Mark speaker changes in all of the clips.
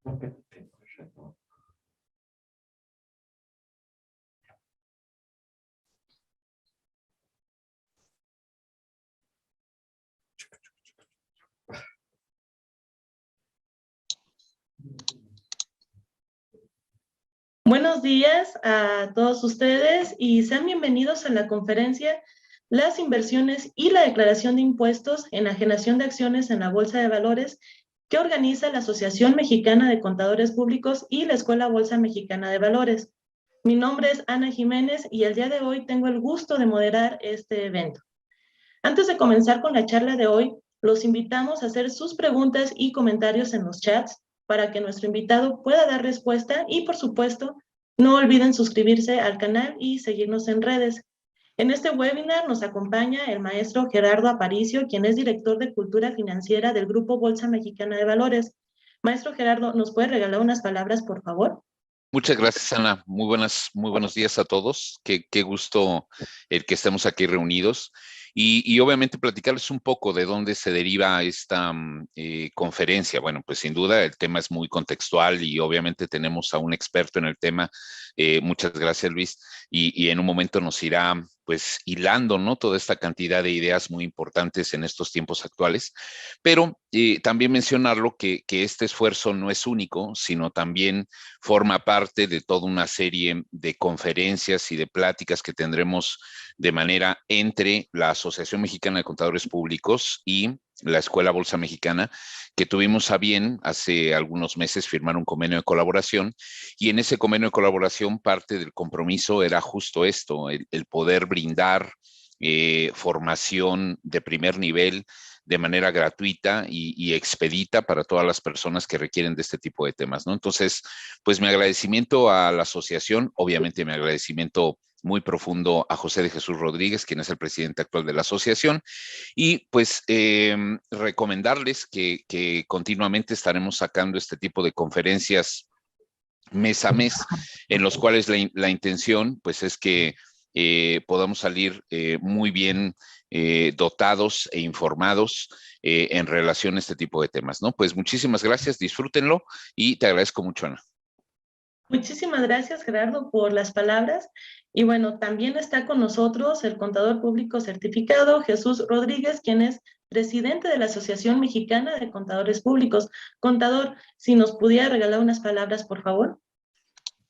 Speaker 1: Ok, perfecto.
Speaker 2: Buenos días a todos ustedes y sean bienvenidos a la conferencia Las inversiones y la declaración de impuestos en enajenación de acciones en la Bolsa de Valores que organiza la Asociación Mexicana de Contadores Públicos y la Escuela Bolsa Mexicana de Valores. Mi nombre es Ana Jiménez y el día de hoy tengo el gusto de moderar este evento. Antes de comenzar con la charla de hoy, los invitamos a hacer sus preguntas y comentarios en los chats para que nuestro invitado pueda dar respuesta y, por supuesto, no olviden suscribirse al canal y seguirnos en redes. En este webinar nos acompaña el maestro Gerardo Aparicio, quien es director de Cultura Financiera del Grupo Bolsa Mexicana de Valores. Maestro Gerardo, ¿nos puede regalar unas palabras, por favor?
Speaker 3: Muchas gracias, Ana. Muy buenos días a todos. Qué gusto el que estemos aquí reunidos. Y obviamente platicarles un poco de dónde se deriva esta conferencia. Bueno, pues sin duda el tema es muy contextual y obviamente tenemos a un experto en el tema. Muchas gracias, Luis. Y en un momento nos irá pues hilando, ¿no? Toda esta cantidad de ideas muy importantes en estos tiempos actuales. Pero también mencionarlo que este esfuerzo no es único, sino también forma parte de toda una serie de conferencias y de pláticas que tendremos de manera entre la Asociación Mexicana de Contadores Públicos y la Escuela Bolsa Mexicana, que tuvimos a bien hace algunos meses firmar un convenio de colaboración, y en ese convenio de colaboración parte del compromiso era justo esto, el poder brindar formación de primer nivel de manera gratuita y expedita para todas las personas que requieren de este tipo de temas, ¿no? Entonces, pues mi agradecimiento a la asociación, obviamente mi agradecimiento muy profundo a José de Jesús Rodríguez, quien es el presidente actual de la asociación, y pues recomendarles que continuamente estaremos sacando este tipo de conferencias mes a mes, en los cuales la intención pues es que podamos salir muy bien dotados e informados en relación a este tipo de temas, ¿no? Pues muchísimas gracias, disfrútenlo y te agradezco mucho, Ana.
Speaker 2: Muchísimas gracias, Gerardo, por las palabras. Y bueno, también está con nosotros el contador público certificado, Jesús Rodríguez, quien es presidente de la Asociación Mexicana de Contadores Públicos. Contador, si nos pudiera regalar unas palabras, por favor.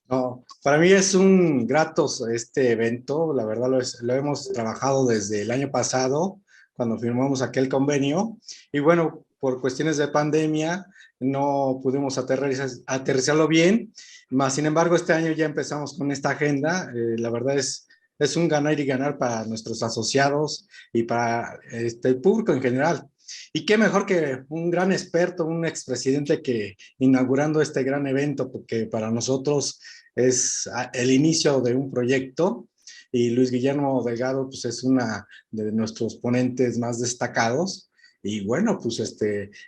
Speaker 1: No, para mí es un grato este evento, la verdad lo hemos trabajado desde el año pasado, cuando firmamos aquel convenio, y bueno, por cuestiones de pandemia no pudimos aterrizarlo bien, más sin embargo este año ya empezamos con esta agenda, la verdad es un ganar y ganar para nuestros asociados y para el público en general. Y qué mejor que un gran experto, un expresidente que inaugurando este gran evento, porque para nosotros es el inicio de un proyecto y Luis Guillermo Delgado pues es una de nuestros ponentes más destacados y bueno, pues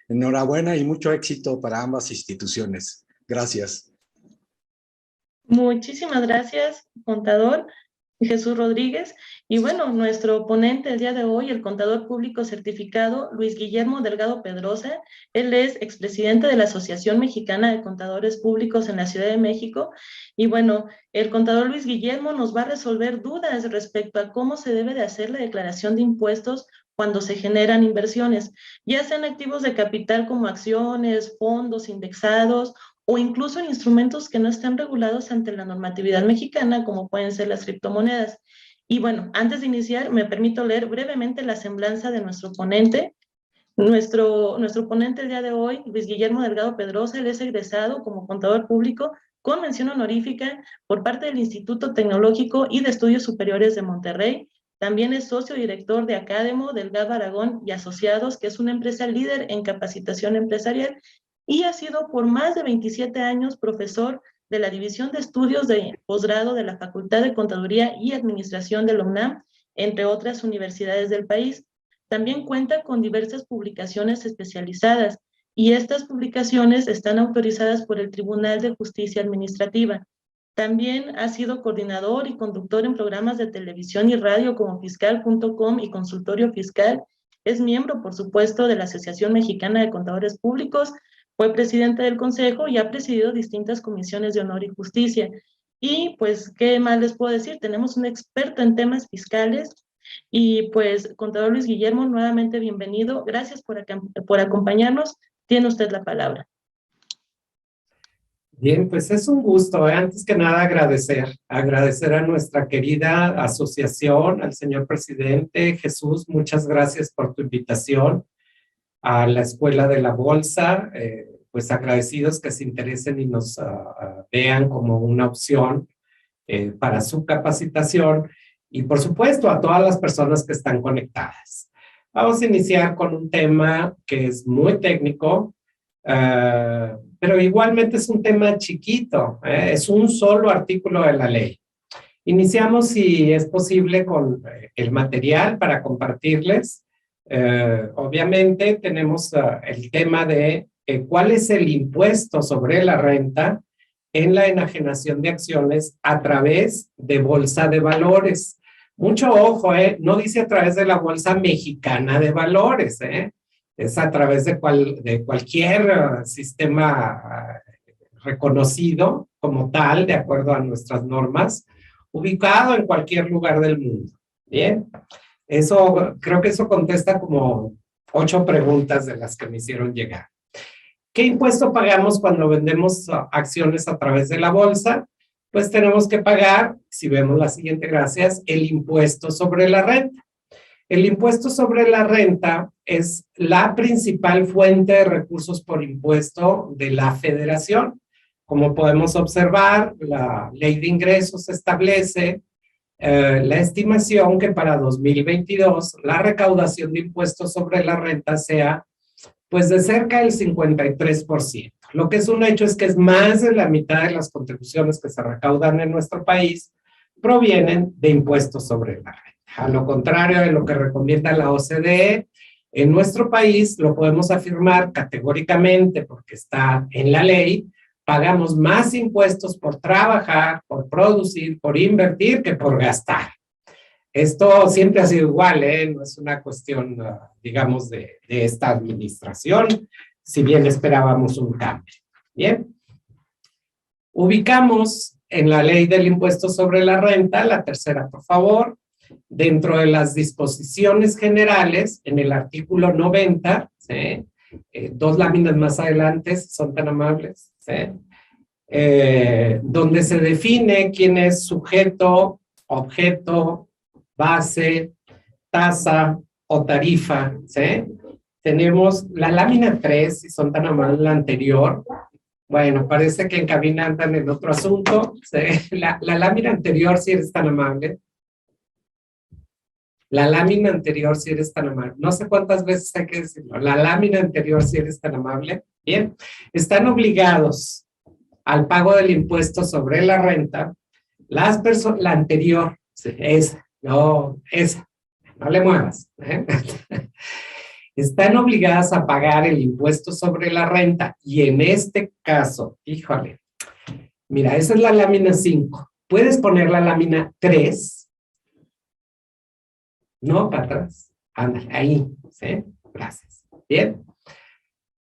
Speaker 1: enhorabuena y mucho éxito para ambas instituciones. Gracias.
Speaker 2: Muchísimas gracias, contador Jesús Rodríguez. Y bueno, nuestro ponente el día de hoy, el contador público certificado Luis Guillermo Delgado Pedrosa. Él es expresidente de la Asociación Mexicana de Contadores Públicos en la Ciudad de México. Y bueno, el contador Luis Guillermo nos va a resolver dudas respecto a cómo se debe de hacer la declaración de impuestos cuando se generan inversiones, ya sean activos de capital como acciones, fondos indexados o incluso en instrumentos que no están regulados ante la normatividad mexicana, como pueden ser las criptomonedas. Y bueno, antes de iniciar, me permito leer brevemente la semblanza de nuestro ponente. Nuestro ponente el día de hoy, Luis Guillermo Delgado Pedrosa, él es egresado como contador público con mención honorífica por parte del Instituto Tecnológico y de Estudios Superiores de Monterrey. También es socio director de Academo, Delgado Aragón y Asociados, que es una empresa líder en capacitación empresarial, y ha sido por más de 27 años profesor de la División de Estudios de Posgrado de la Facultad de Contaduría y Administración de la UNAM, entre otras universidades del país. También cuenta con diversas publicaciones especializadas y estas publicaciones están autorizadas por el Tribunal de Justicia Administrativa. También ha sido coordinador y conductor en programas de televisión y radio como Fiscal.com y Consultorio Fiscal. Es miembro, por supuesto, de la Asociación Mexicana de Contadores Públicos, Fue presidente del Consejo y ha presidido distintas comisiones de honor y justicia. Y pues, ¿qué más les puedo decir? Tenemos un experto en temas fiscales y pues, contador Luis Guillermo, nuevamente bienvenido. Gracias por acompañarnos. Tiene usted la palabra.
Speaker 4: Bien, pues es un gusto. Antes que nada agradecer a nuestra querida asociación, al señor presidente. Jesús, muchas gracias por tu invitación a la Escuela de la Bolsa. Pues agradecidos que se interesen y nos vean como una opción para su capacitación, y por supuesto a todas las personas que están conectadas. Vamos a iniciar con un tema que es muy técnico, pero igualmente es un tema chiquito, es un solo artículo de la ley. Iniciamos, si es posible, con el material para compartirles. Obviamente tenemos el tema de cuál es el impuesto sobre la renta en la enajenación de acciones a través de bolsa de valores. Mucho ojo, no dice a través de la bolsa mexicana de valores, es a través de cualquier sistema reconocido como tal, de acuerdo a nuestras normas, ubicado en cualquier lugar del mundo. Bien, creo que eso contesta como 8 preguntas de las que me hicieron llegar. ¿Qué impuesto pagamos cuando vendemos acciones a través de la bolsa? Pues tenemos que pagar, si vemos la siguiente, gracias, el impuesto sobre la renta. El impuesto sobre la renta es la principal fuente de recursos por impuesto de la Federación. Como podemos observar, la Ley de Ingresos establece la estimación que para 2022 la recaudación de impuestos sobre la renta sea pues de cerca del 53%. Lo que es un hecho es que es más de la mitad de las contribuciones que se recaudan en nuestro país provienen de impuestos sobre la renta. A lo contrario de lo que recomienda la OCDE, en nuestro país lo podemos afirmar categóricamente porque está en la ley, pagamos más impuestos por trabajar, por producir, por invertir que por gastar. Esto siempre ha sido igual, no es una cuestión, digamos, de esta administración, si bien esperábamos un cambio. Bien, ubicamos en la ley del impuesto sobre la renta, la tercera, por favor, dentro de las disposiciones generales, en el artículo 90, ¿sí? 2 láminas más adelante, si son tan amables, ¿sí? Donde se define quién es sujeto, objeto, base, tasa o tarifa, ¿sí? Tenemos la lámina 3, si son tan amables, la anterior. Bueno, parece que en cabina andan en otro asunto, ¿sí? La lámina anterior, si eres tan amable. La lámina anterior, si eres tan amable. No sé cuántas veces hay que decirlo. La lámina anterior, si eres tan amable. Bien, están obligados al pago del impuesto sobre la renta las personas, la anterior, ¿sí? Esa, no le muevas. Están obligadas a pagar el impuesto sobre la renta y en este caso, híjole, mira, esa es la lámina 5. ¿Puedes poner la lámina 3? No, para atrás. Ándale, ahí, ¿sí? Gracias. Bien.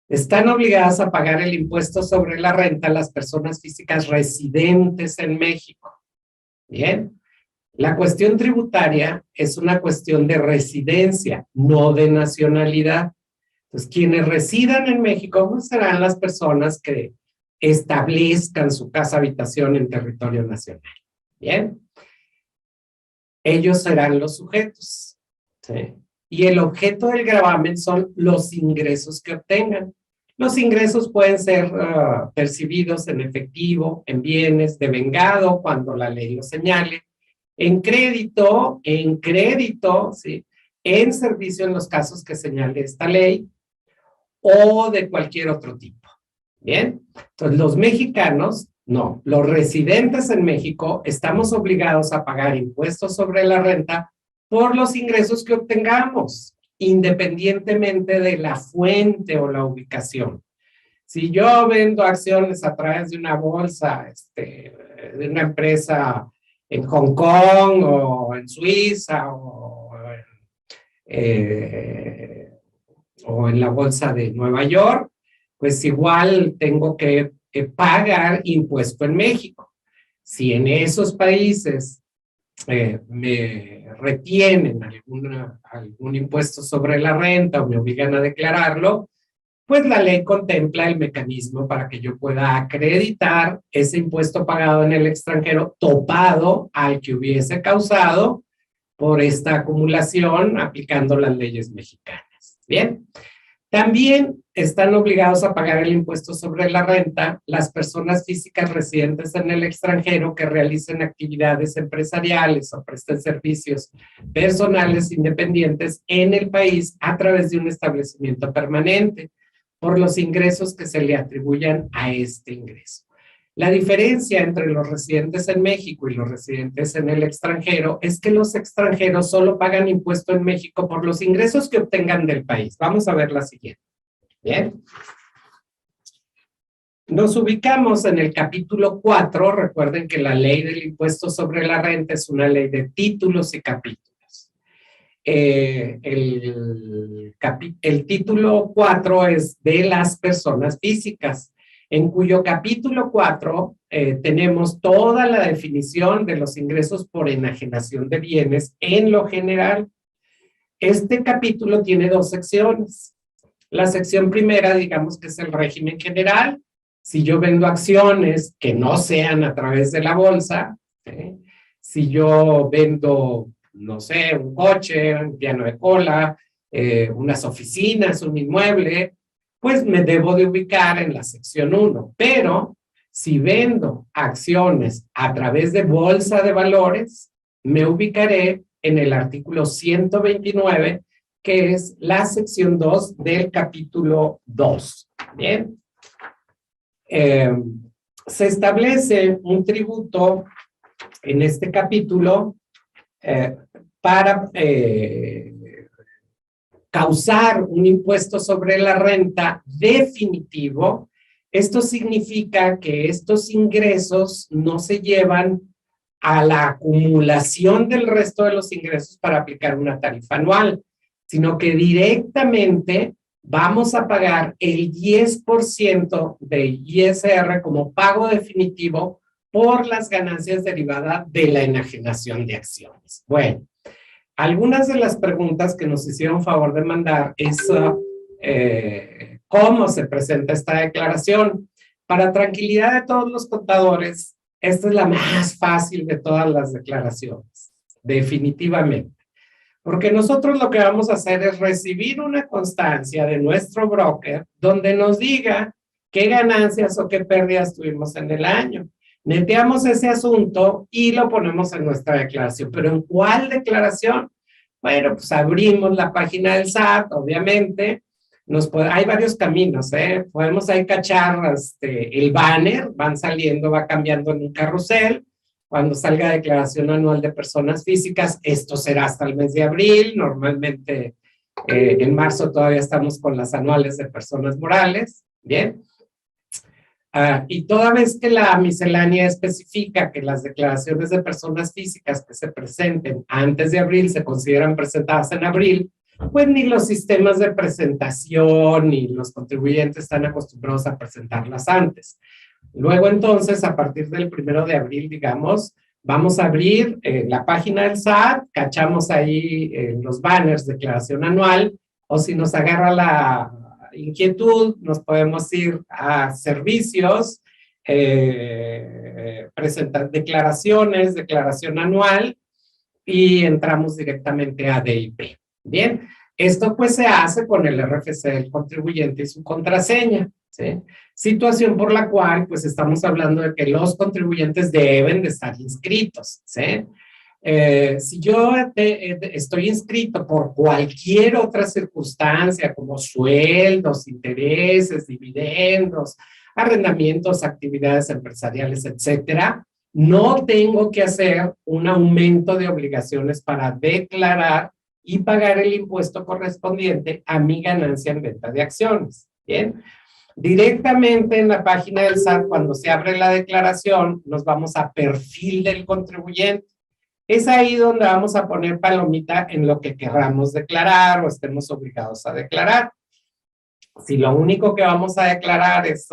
Speaker 4: Están obligadas a pagar el impuesto sobre la renta las personas físicas residentes en México. Bien. La cuestión tributaria es una cuestión de residencia, no de nacionalidad. Entonces, quienes residan en México pues, serán las personas que establezcan su casa habitación en territorio nacional. Bien. Ellos serán los sujetos, ¿sí? Y el objeto del gravamen son los ingresos que obtengan. Los ingresos pueden ser percibidos en efectivo, en bienes, devengado, cuando la ley lo señale, en crédito, ¿sí? En servicio en los casos que señale esta ley, o de cualquier otro tipo. Bien, entonces los mexicanos, no, los residentes en México estamos obligados a pagar impuestos sobre la renta por los ingresos que obtengamos, independientemente de la fuente o la ubicación. Si yo vendo acciones a través de una bolsa, de una empresa en Hong Kong o en Suiza o en la bolsa de Nueva York, pues igual tengo que pagar impuesto en México. Si en esos países me retienen algún impuesto sobre la renta o me obligan a declararlo, pues la ley contempla el mecanismo para que yo pueda acreditar ese impuesto pagado en el extranjero topado al que hubiese causado por esta acumulación aplicando las leyes mexicanas. Bien, también están obligados a pagar el impuesto sobre la renta las personas físicas residentes en el extranjero que realicen actividades empresariales o presten servicios personales independientes en el país a través de un establecimiento permanente, por los ingresos que se le atribuyan a este ingreso. La diferencia entre los residentes en México y los residentes en el extranjero es que los extranjeros solo pagan impuesto en México por los ingresos que obtengan del país. Vamos a ver la siguiente. Bien. Nos ubicamos en el capítulo 4. Recuerden que la ley del impuesto sobre la renta es una ley de títulos y capítulos. El título 4 es de las personas físicas, en cuyo capítulo 4 tenemos toda la definición de los ingresos por enajenación de bienes en lo general. Este capítulo tiene dos secciones. La sección primera, digamos que es el régimen general. Si yo vendo acciones que no sean a través de la bolsa, si yo vendo, no sé, un coche, un piano de cola, unas oficinas, un inmueble, pues me debo de ubicar en la sección 1. Pero si vendo acciones a través de bolsa de valores, me ubicaré en el artículo 129, que es la sección 2 del capítulo 2. Bien. Se establece un tributo en este capítulo para causar un impuesto sobre la renta definitivo. Esto significa que estos ingresos no se llevan a la acumulación del resto de los ingresos para aplicar una tarifa anual, sino que directamente vamos a pagar el 10% de ISR como pago definitivo por las ganancias derivadas de la enajenación de acciones. Bueno, algunas de las preguntas que nos hicieron favor de mandar es cómo se presenta esta declaración. Para tranquilidad de todos los contadores, esta es la más fácil de todas las declaraciones, definitivamente. Porque nosotros lo que vamos a hacer es recibir una constancia de nuestro broker donde nos diga qué ganancias o qué pérdidas tuvimos en el año. Neteamos ese asunto y lo ponemos en nuestra declaración. ¿Pero en cuál declaración? Bueno, pues abrimos la página del SAT, obviamente. Hay varios caminos, podemos ahí cachar el banner, van saliendo, va cambiando en un carrusel. Cuando salga declaración anual de personas físicas, esto será hasta el mes de abril. Normalmente en marzo todavía estamos con las anuales de personas morales. Bien. Y toda vez que la miscelánea especifica que las declaraciones de personas físicas que se presenten antes de abril se consideran presentadas en abril, pues ni los sistemas de presentación ni los contribuyentes están acostumbrados a presentarlas antes. Luego entonces, a partir del 1 de abril, digamos, vamos a abrir la página del SAT, cachamos ahí los banners, declaración anual, o si nos agarra la inquietud, nos podemos ir a servicios, presentar declaraciones, declaración anual, y entramos directamente a DIP. Bien, esto pues se hace con el RFC del contribuyente y su contraseña, ¿sí? Situación por la cual pues estamos hablando de que los contribuyentes deben de estar inscritos, ¿sí? Si yo estoy inscrito por cualquier otra circunstancia como sueldos, intereses, dividendos, arrendamientos, actividades empresariales, etcétera, no tengo que hacer un aumento de obligaciones para declarar y pagar el impuesto correspondiente a mi ganancia en venta de acciones. Bien, directamente en la página del SAT, cuando se abre la declaración, nos vamos a perfil del contribuyente. Es ahí donde vamos a poner palomita en lo que queramos declarar o estemos obligados a declarar. Si lo único que vamos a declarar es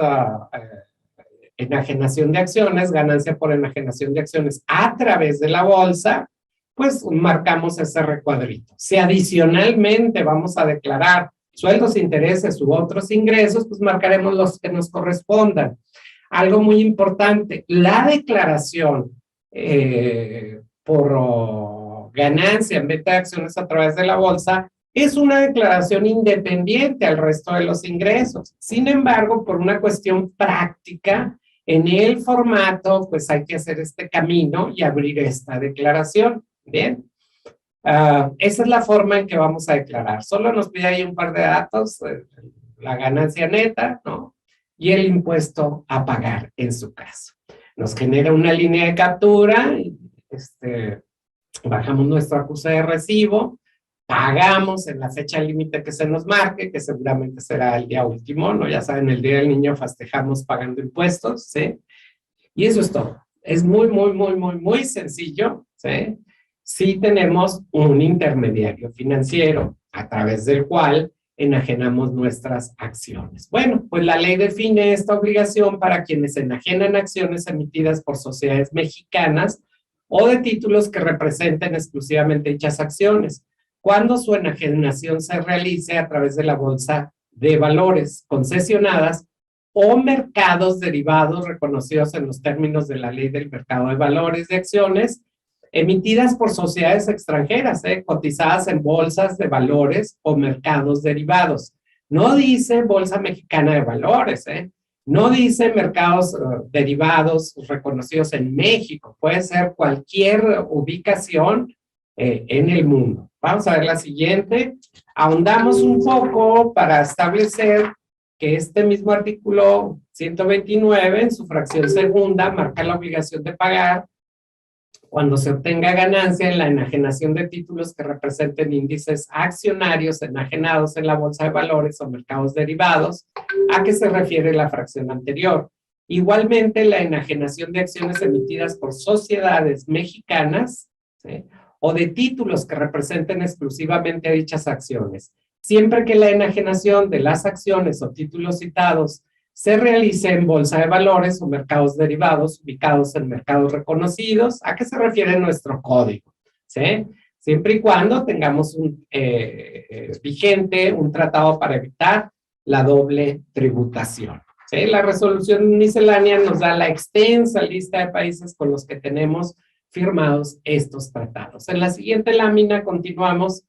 Speaker 4: enajenación de acciones, ganancia por enajenación de acciones a través de la bolsa, pues marcamos ese recuadrito. Si adicionalmente vamos a declarar sueldos, intereses u otros ingresos, pues marcaremos los que nos correspondan. Algo muy importante, la declaración por ganancia en venta de acciones a través de la bolsa es una declaración independiente al resto de los ingresos. Sin embargo, por una cuestión práctica, en el formato, pues hay que hacer este camino y abrir esta declaración. Bien. Esa es la forma en que vamos a declarar. Solo nos pide ahí un par de datos, la ganancia neta, ¿no? Y el impuesto a pagar en su caso. Nos genera una línea de captura, bajamos nuestro acuse de recibo, pagamos en la fecha límite que se nos marque, que seguramente será el día último, ¿no? Ya saben, el Día del Niño festejamos pagando impuestos, ¿sí? Y eso es todo. Es muy sencillo, ¿sí? Sí tenemos un intermediario financiero a través del cual enajenamos nuestras acciones. Bueno, pues la ley define esta obligación para quienes enajenan acciones emitidas por sociedades mexicanas o de títulos que representen exclusivamente dichas acciones, cuando su enajenación se realice a través de la bolsa de valores concesionadas o mercados derivados reconocidos en los términos de la ley del mercado de valores de acciones, emitidas por sociedades extranjeras, cotizadas en bolsas de valores o mercados derivados. No dice Bolsa Mexicana de Valores, no dice mercados derivados reconocidos en México, puede ser cualquier ubicación en el mundo. Vamos a ver la siguiente. Ahondamos un poco para establecer que este mismo artículo 129, en su fracción segunda, marca la obligación de pagar cuando se obtenga ganancia en la enajenación de títulos que representen índices accionarios enajenados en la bolsa de valores o mercados derivados, a que se refiere la fracción anterior. Igualmente, la enajenación de acciones emitidas por sociedades mexicanas, ¿sí?, o de títulos que representen exclusivamente dichas acciones, siempre que la enajenación de las acciones o títulos citados se realice en bolsa de valores o mercados derivados ubicados en mercados reconocidos. ¿A qué se refiere nuestro código? ¿Sí? Siempre y cuando tengamos vigente un tratado para evitar la doble tributación. ¿Sí? La resolución miscelánea nos da la extensa lista de países con los que tenemos firmados estos tratados. En la siguiente lámina continuamos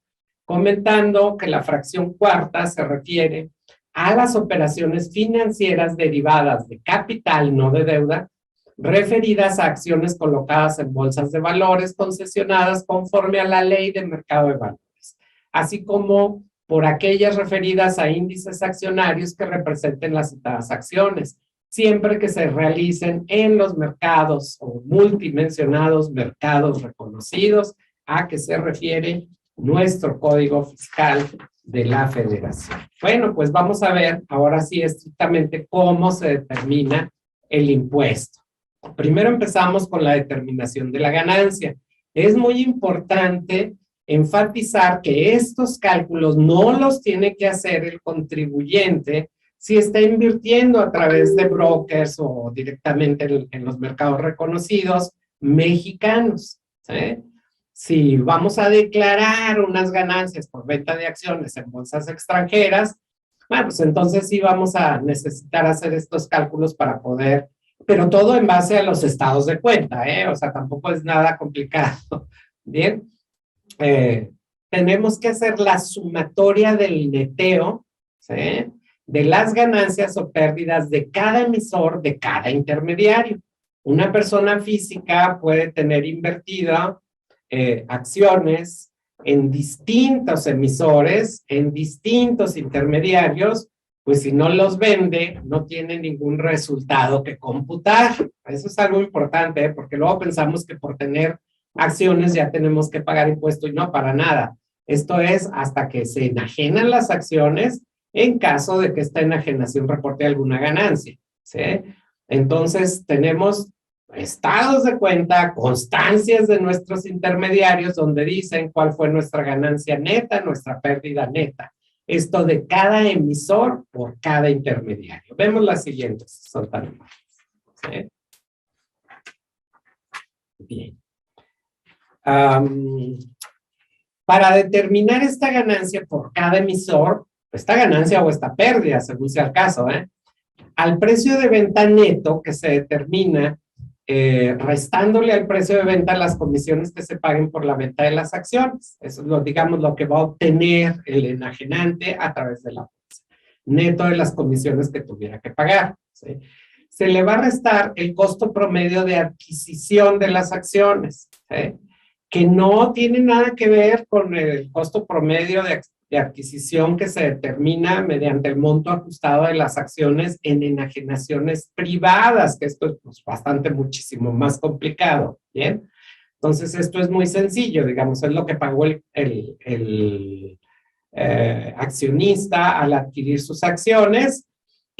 Speaker 4: comentando que la fracción cuarta se refiere a las operaciones financieras derivadas de capital, no de deuda, referidas a acciones colocadas en bolsas de valores concesionadas conforme a la ley de mercado de valores, así como por aquellas referidas a índices accionarios que representen las citadas acciones, siempre que se realicen en los mercados o multimensionados mercados reconocidos, a que se refiere nuestro Código Fiscal de la Federación. Bueno, pues vamos a ver ahora sí estrictamente cómo se determina el impuesto. Primero empezamos con la determinación de la ganancia. Es muy importante enfatizar que estos cálculos no los tiene que hacer el contribuyente si está invirtiendo a través de brokers o directamente en los mercados reconocidos mexicanos, ¿sí? Si vamos a declarar unas ganancias por venta de acciones en bolsas extranjeras, bueno, pues entonces sí vamos a necesitar hacer estos cálculos para poder, pero todo en base a los estados de cuenta, o sea, tampoco es nada complicado. Bien, tenemos que hacer la sumatoria del neteo, ¿sí?, de las ganancias o pérdidas de cada emisor, de cada intermediario. Una persona física puede tener invertida acciones en distintos emisores, en distintos intermediarios, pues si no los vende, no tiene ningún resultado que computar. Eso es algo importante, porque luego pensamos que por tener acciones ya tenemos que pagar impuesto, y no, para nada. Esto es hasta que se enajenan las acciones, en caso de que esta enajenación reporte alguna ganancia, ¿sí? Entonces, tenemos estados de cuenta, constancias de nuestros intermediarios donde dicen cuál fue nuestra ganancia neta, nuestra pérdida neta. esto de cada emisor por cada intermediario. Vemos las siguientes, son tan amables. ¿Sí? Bien. Para determinar esta ganancia por cada emisor, esta ganancia o esta pérdida, según sea el caso, al precio de venta neto que se determina restándole al precio de venta las comisiones que se paguen por la venta de las acciones. Eso es lo, digamos, lo que va a obtener el enajenante a través de la bolsa. Neto de las comisiones que tuviera que pagar. ¿Sí? Se le va a restar el costo promedio de adquisición de las acciones, ¿sí? Que no tiene nada que ver con el costo promedio de adquisición que se determina mediante el monto ajustado de las acciones en enajenaciones privadas, que esto es pues, bastante muchísimo más complicado, ¿bien? Entonces, esto es muy sencillo, digamos, es lo que pagó el accionista al adquirir sus acciones,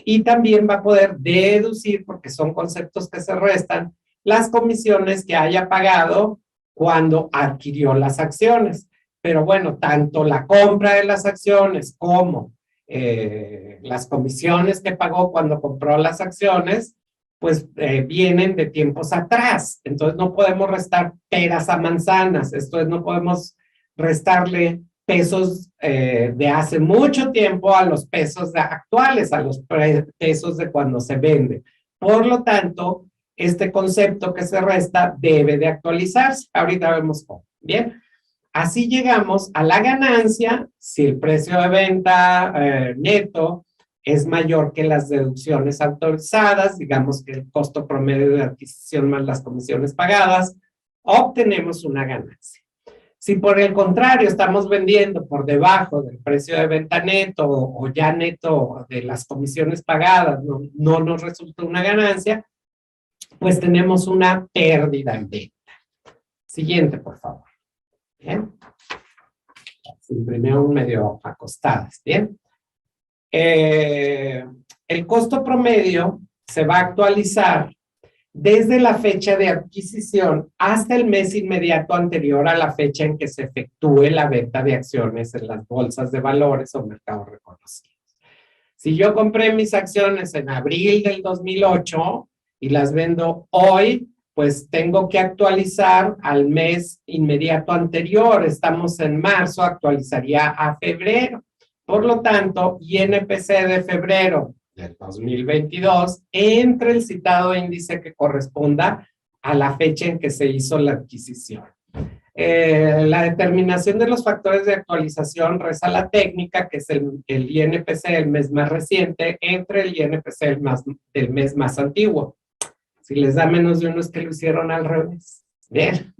Speaker 4: y también va a poder deducir, porque son conceptos que se restan, las comisiones que haya pagado cuando adquirió las acciones. Pero bueno, tanto la compra de las acciones como las comisiones que pagó cuando compró las acciones, pues vienen de tiempos atrás. Entonces no podemos restar peras a manzanas. Esto es, no podemos restarle pesos de hace mucho tiempo a los pesos actuales, a los pesos de cuando se vende. Por lo tanto, este concepto que se resta debe de actualizarse. Ahorita vemos cómo. Bien, así llegamos a la ganancia si el precio de venta neto es mayor que las deducciones autorizadas, digamos que el costo promedio de adquisición más las comisiones pagadas, obtenemos una ganancia. Si por el contrario estamos vendiendo por debajo del precio de venta neto o ya neto de las comisiones pagadas, no nos resulta una ganancia, pues tenemos una pérdida en venta. Siguiente, por favor. Bien. Se imprimió medio acostadas. Bien. El costo promedio se va a actualizar desde la fecha de adquisición hasta el mes inmediato anterior a la fecha en que se efectúe la venta de acciones en las bolsas de valores o mercados reconocidos. Si yo compré mis acciones en abril del 2008 y las vendo hoy, pues tengo que actualizar al mes inmediato anterior. Estamos en marzo, actualizaría a febrero. Por lo tanto, INPC de febrero del 2022 entre el citado índice que corresponda a la fecha en que se hizo la adquisición. La determinación de los factores de actualización reza la técnica, que es el INPC del mes más reciente entre el INPC del mes más antiguo. Si les da menos de uno es que lo hicieron al revés. Bien.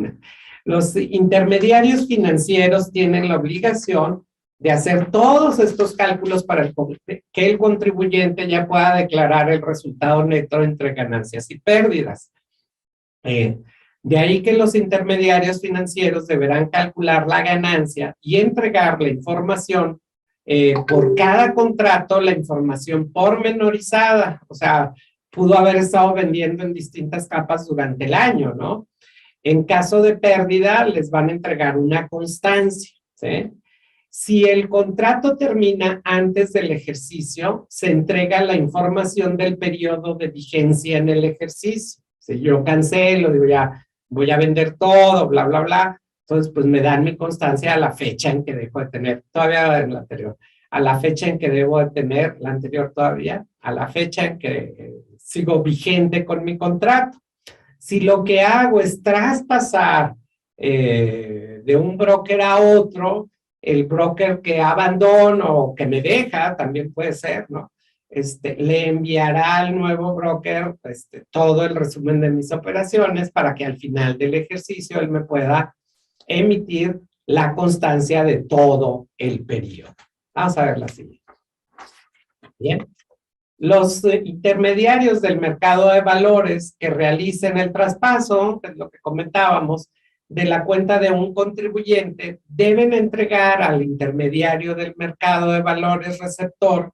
Speaker 4: Los intermediarios financieros tienen la obligación de hacer todos estos cálculos para que el contribuyente ya pueda declarar el resultado neto entre ganancias y pérdidas. De ahí que los intermediarios financieros deberán calcular la ganancia y entregar la información por cada contrato, la información pormenorizada. O sea, pudo haber estado vendiendo en distintas capas durante el año, ¿no? En caso de pérdida, les van a entregar una constancia, ¿sí? Si el contrato termina antes del ejercicio, se entrega la información del periodo de vigencia en el ejercicio. Si yo cancelo, digo ya voy a vender todo, bla, bla, bla, entonces pues me dan mi constancia a la fecha en que dejo de tener, todavía en la anterior, a la fecha en que debo de tener, la anterior todavía, a la fecha en que sigo vigente con mi contrato. Si lo que hago es traspasar de un broker a otro, el broker que abandono o que me deja, también puede ser, ¿no? Le enviará al nuevo broker todo el resumen de mis operaciones para que al final del ejercicio él me pueda emitir la constancia de todo el periodo. Vamos a ver la siguiente. Bien. Los intermediarios del mercado de valores que realicen el traspaso, que es lo que comentábamos, de la cuenta de un contribuyente, deben entregar al intermediario del mercado de valores receptor,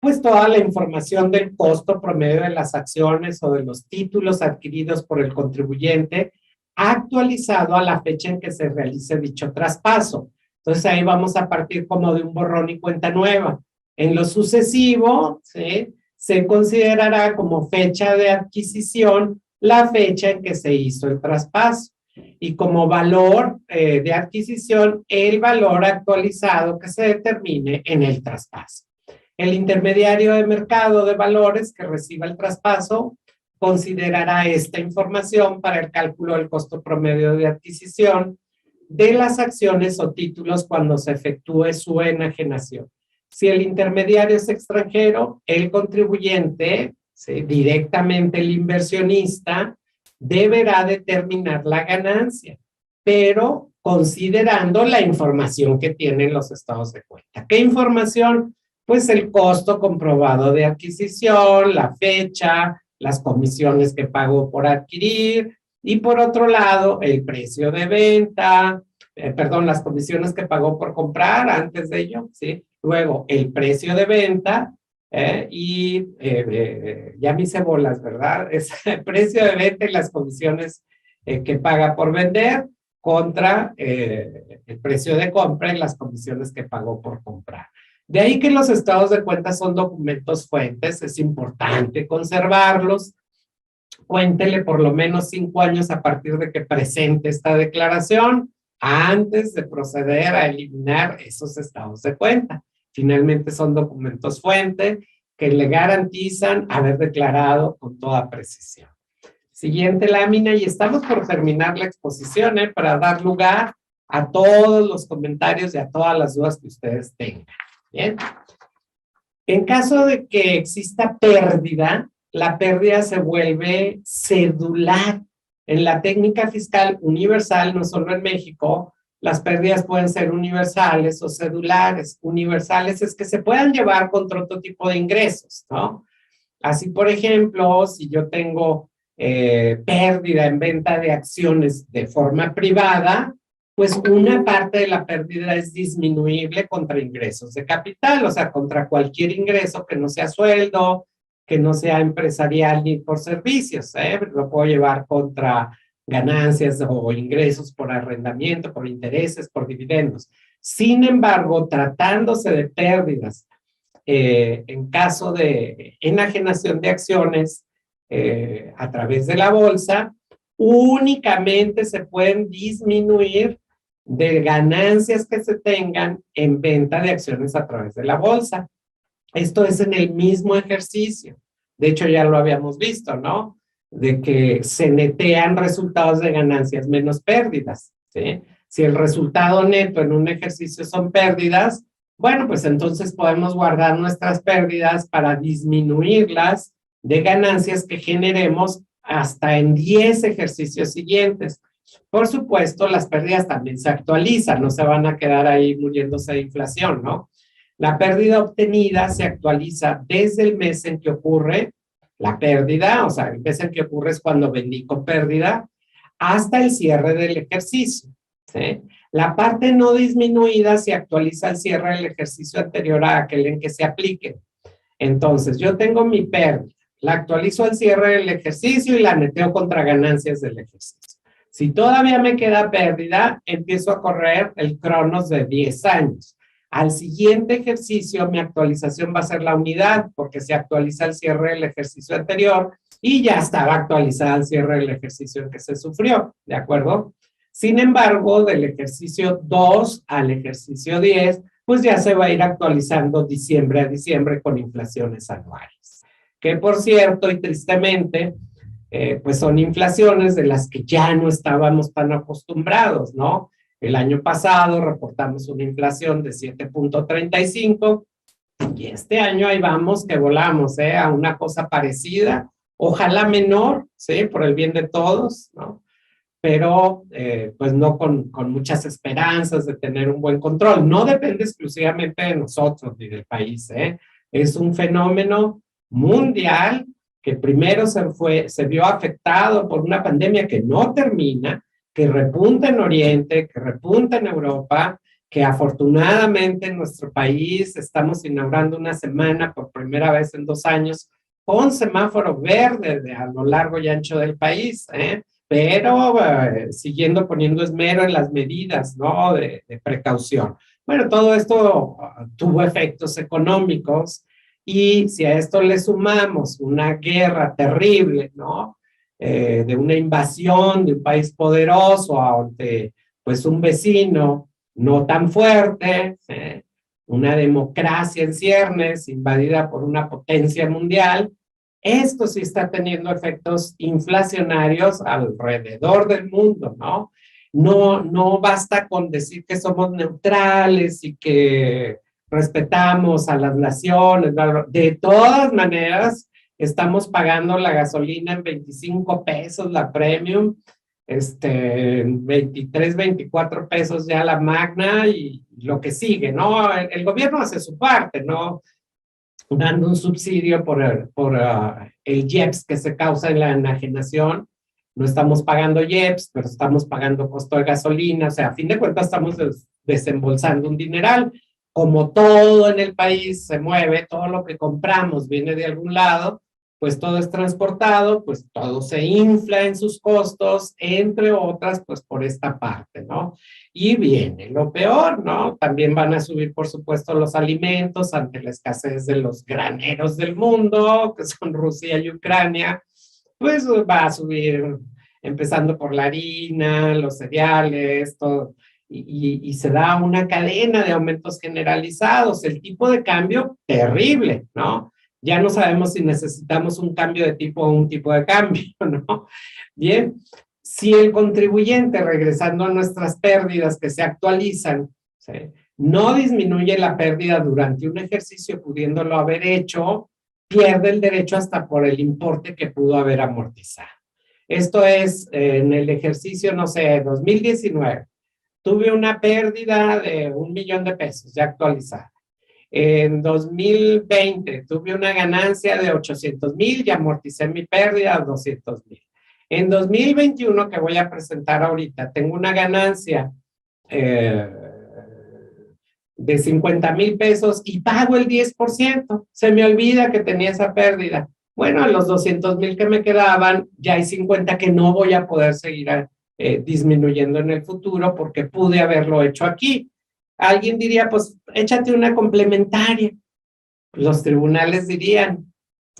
Speaker 4: pues toda la información del costo promedio de las acciones o de los títulos adquiridos por el contribuyente, actualizado a la fecha en que se realice dicho traspaso. Entonces ahí vamos a partir como de un borrón y cuenta nueva. En lo sucesivo, ¿sí?, se considerará como fecha de adquisición la fecha en que se hizo el traspaso. Y como valor de adquisición, el valor actualizado que se determine en el traspaso. El intermediario de mercado de valores que reciba el traspaso considerará esta información para el cálculo del costo promedio de adquisición de las acciones o títulos cuando se efectúe su enajenación. Si el intermediario es extranjero, el contribuyente, ¿sí?, directamente el inversionista, deberá determinar la ganancia, pero considerando la información que tienen los estados de cuenta. ¿Qué información? Pues el costo comprobado de adquisición, la fecha, las comisiones que pagó por adquirir, y por otro lado, el precio de venta, las comisiones que pagó por comprar antes de ello, ¿sí? Luego, el precio de venta, ya me hice bolas, ¿verdad? Es el precio de venta y las comisiones que paga por vender contra el precio de compra y las comisiones que pagó por comprar. De ahí que los estados de cuenta son documentos fuentes, es importante conservarlos. Cuéntele por lo menos 5 años a partir de que presente esta declaración antes de proceder a eliminar esos estados de cuenta. Finalmente son documentos fuente que le garantizan haber declarado con toda precisión. Siguiente lámina, y estamos por terminar la exposición, para dar lugar a todos los comentarios y a todas las dudas que ustedes tengan. Bien. En caso de que exista pérdida, la pérdida se vuelve cedular. En la técnica fiscal universal, no solo en México, las pérdidas pueden ser universales o cedulares. Universales es que se puedan llevar contra otro tipo de ingresos, ¿no? Así, por ejemplo, si yo tengo pérdida en venta de acciones de forma privada, pues una parte de la pérdida es disminuible contra ingresos de capital, o sea, contra cualquier ingreso que no sea sueldo, que no sea empresarial ni por servicios, lo puedo llevar contra ganancias o ingresos por arrendamiento, por intereses, por dividendos. Sin embargo, tratándose de pérdidas en caso de enajenación de acciones a través de la bolsa, únicamente se pueden disminuir de ganancias que se tengan en venta de acciones a través de la bolsa. Esto es en el mismo ejercicio. De hecho, ya lo habíamos visto, ¿no? De que se netean resultados de ganancias menos pérdidas, ¿sí? Si el resultado neto en un ejercicio son pérdidas, bueno, pues entonces podemos guardar nuestras pérdidas para disminuirlas de ganancias que generemos hasta en 10 ejercicios siguientes. Por supuesto, las pérdidas también se actualizan, no se van a quedar ahí muriéndose de inflación, ¿no? La pérdida obtenida se actualiza desde el mes en que ocurre la pérdida, o sea, el mes en que ocurre es cuando vendí con pérdida, hasta el cierre del ejercicio, ¿sí? La parte no disminuida se actualiza al cierre del ejercicio anterior a aquel en que se aplique. Entonces, yo tengo mi pérdida, la actualizo al cierre del ejercicio y la neteo contra ganancias del ejercicio. Si todavía me queda pérdida, empiezo a correr el cronos de 10 años. Al siguiente ejercicio, mi actualización va a ser la unidad, porque se actualiza el cierre del ejercicio anterior y ya estaba actualizada el cierre del ejercicio en que se sufrió, ¿de acuerdo? Sin embargo, del ejercicio 2 al ejercicio 10, pues ya se va a ir actualizando diciembre a diciembre con inflaciones anuales. Que por cierto, y tristemente, pues son inflaciones de las que ya no estábamos tan acostumbrados, ¿no? El año pasado reportamos una inflación de 7.35 y este año ahí vamos que volamos, a una cosa parecida, ojalá menor, ¿sí? Por el bien de todos, ¿no? Pero pues no con muchas esperanzas de tener un buen control. No depende exclusivamente de nosotros ni del país, Es un fenómeno mundial que primero se vio afectado por una pandemia que no termina, que repunta en Oriente, que repunta en Europa, que afortunadamente en nuestro país estamos inaugurando una semana por primera vez en 2 años con semáforo verde a lo largo y ancho del país, pero siguiendo poniendo esmero en las medidas, ¿no? de precaución. Bueno, todo esto tuvo efectos económicos y si a esto le sumamos una guerra terrible, ¿no? De una invasión de un país poderoso ante pues un vecino no tan fuerte, una democracia en ciernes invadida por una potencia mundial, esto sí está teniendo efectos inflacionarios alrededor del mundo, ¿no? No basta con decir que somos neutrales y que respetamos a las naciones. De todas maneras, estamos pagando la gasolina en 25 pesos, la premium, 23, 24 pesos ya la magna y lo que sigue, ¿no? El gobierno hace su parte, ¿no? Dando un subsidio por el IEPS que se causa en la enajenación. No estamos pagando IEPS, pero estamos pagando costo de gasolina. O sea, a fin de cuentas estamos desembolsando un dineral. Como todo en el país se mueve, todo lo que compramos viene de algún lado, pues todo es transportado, pues todo se infla en sus costos, entre otras, pues por esta parte, ¿no? Y viene lo peor, ¿no? También van a subir, por supuesto, los alimentos ante la escasez de los graneros del mundo, que son Rusia y Ucrania, pues va a subir, empezando por la harina, los cereales, todo, y se da una cadena de aumentos generalizados. El tipo de cambio, terrible, ¿no? Ya no sabemos si necesitamos un cambio de tipo o un tipo de cambio, ¿no? Bien, si el contribuyente, regresando a nuestras pérdidas que se actualizan, ¿sí?, no disminuye la pérdida durante un ejercicio pudiéndolo haber hecho, pierde el derecho hasta por el importe que pudo haber amortizado. Esto es, en el ejercicio, no sé, 2019, tuve una pérdida de 1 millón de pesos ya actualizada. En 2020 tuve una ganancia de 800,000 y amorticé mi pérdida a 200,000. En 2021, que voy a presentar ahorita, tengo una ganancia de 50,000 pesos y pago el 10%. Se me olvida que tenía esa pérdida. Bueno, a los 200,000 que me quedaban, ya hay 50 que no voy a poder seguir disminuyendo en el futuro porque pude haberlo hecho aquí. Alguien diría, pues échate una complementaria. Los tribunales dirían,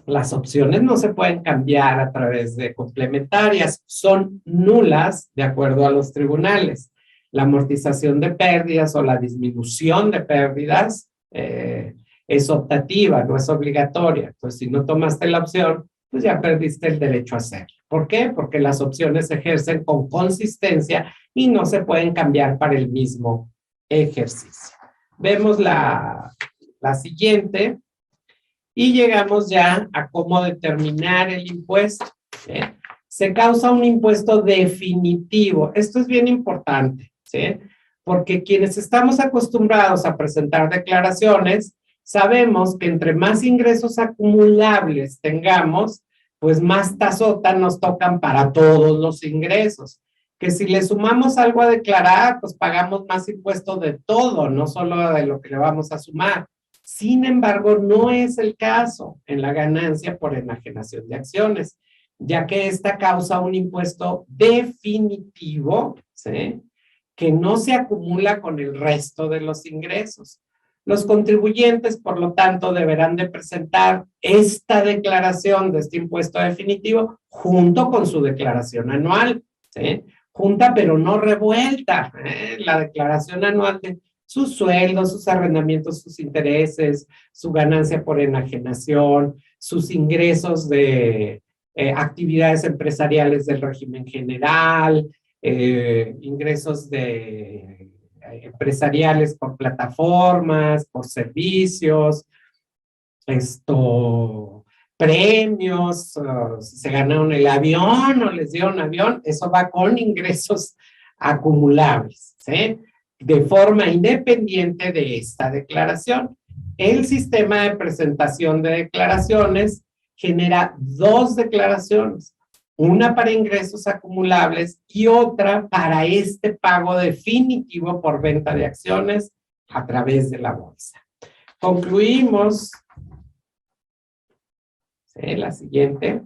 Speaker 4: las opciones no se pueden cambiar a través de complementarias, son nulas de acuerdo a los tribunales. La amortización de pérdidas o la disminución de pérdidas es optativa, no es obligatoria. Entonces, si no tomaste la opción, pues ya perdiste el derecho a hacerlo. ¿Por qué? Porque las opciones se ejercen con consistencia y no se pueden cambiar para el mismo ejercicio. Vemos la siguiente y llegamos ya a cómo determinar el impuesto. ¿Sí? Se causa un impuesto definitivo. Esto es bien importante, ¿sí? Porque quienes estamos acostumbrados a presentar declaraciones, sabemos que entre más ingresos acumulables tengamos, pues más tazota nos tocan para todos los ingresos. Que si le sumamos algo a declarar, pues pagamos más impuesto de todo, no solo de lo que le vamos a sumar. Sin embargo, no es el caso en la ganancia por enajenación de acciones, ya que esta causa un impuesto definitivo, ¿sí?, que no se acumula con el resto de los ingresos. Los contribuyentes, por lo tanto, deberán de presentar esta declaración de este impuesto definitivo junto con su declaración anual, ¿sí?, junta pero no revuelta, la declaración anual de sus sueldos, sus arrendamientos, sus intereses, su ganancia por enajenación, sus ingresos de actividades empresariales del régimen general, ingresos de empresariales por plataformas, por servicios, premios, si se ganaron el avión o les dieron avión, eso va con ingresos acumulables, ¿sí?, de forma independiente de esta declaración. El sistema de presentación de declaraciones genera dos declaraciones, una para ingresos acumulables y otra para este pago definitivo por venta de acciones a través de la bolsa. Concluimos, ¿sí?, la siguiente.